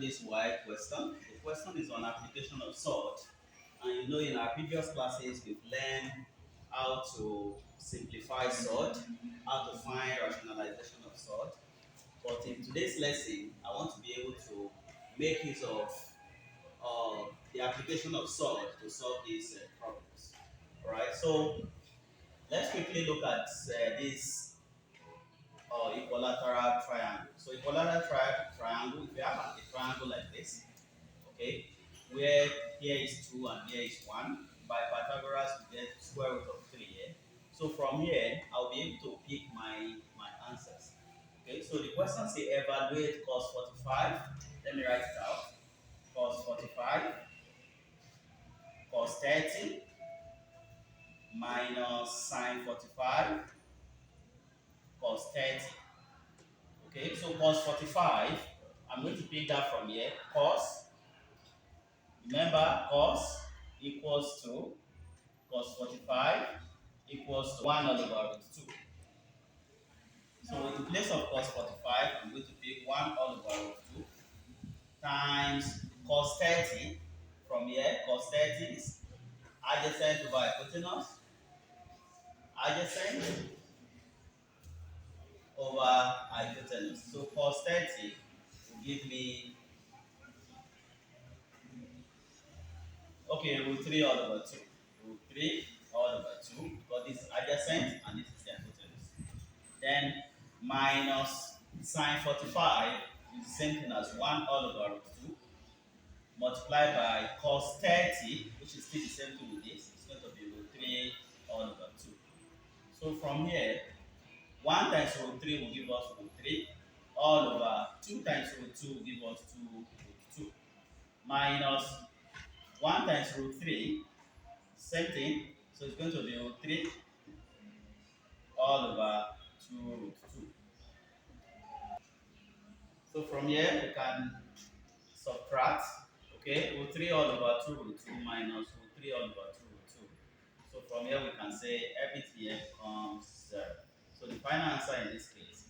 this white question. The question is on application of sort. And you know, in our previous classes, we've learned how to simplify sort, how to find rationalization of sort. But in today's lesson, I want to be able to make use of the application of sort to solve these problems. All right, so let's quickly look at this equilateral triangle. So equilateral triangle, if you have a triangle like this, okay, where here is 2 and here is 1, by Pythagoras we get square root of 3 here. So from here, I'll be able to pick my answers. Okay, so the question say evaluate cos 45. Let me write it out. Cos 45 cos 30 minus sine 45 cos 30. Okay, so cos 45, I'm going to pick that from here. Cos, remember, cos equals to cos 45 equals to 1 over root 2. So in place of cos 45, I'm going to pick 1 over root 2 times cos 30. From here, cos 30 is adjacent over hypotenuse, adjacent over hypotenuse. So cos 30 will give me, okay, root 3 all over 2. Root 3 all over 2, because this is adjacent and this is the hypotenuse. Then minus sine 45 is the same thing as 1 all over root 2 multiplied by cos 30, which is still the same thing with this. It's going to be root 3 all over 2. So from here, 1 times root 3 will give us root 3 all over 2 times root 2 will give us 2 root 2 minus 1 times root 3, same thing, so it's going to be root 3 all over 2 root 2. So from here we can subtract, okay, root 3 all over 2 root 2 minus root 3 all over 2 root 2. So from here we can say everything here becomes 0. So the final answer in this case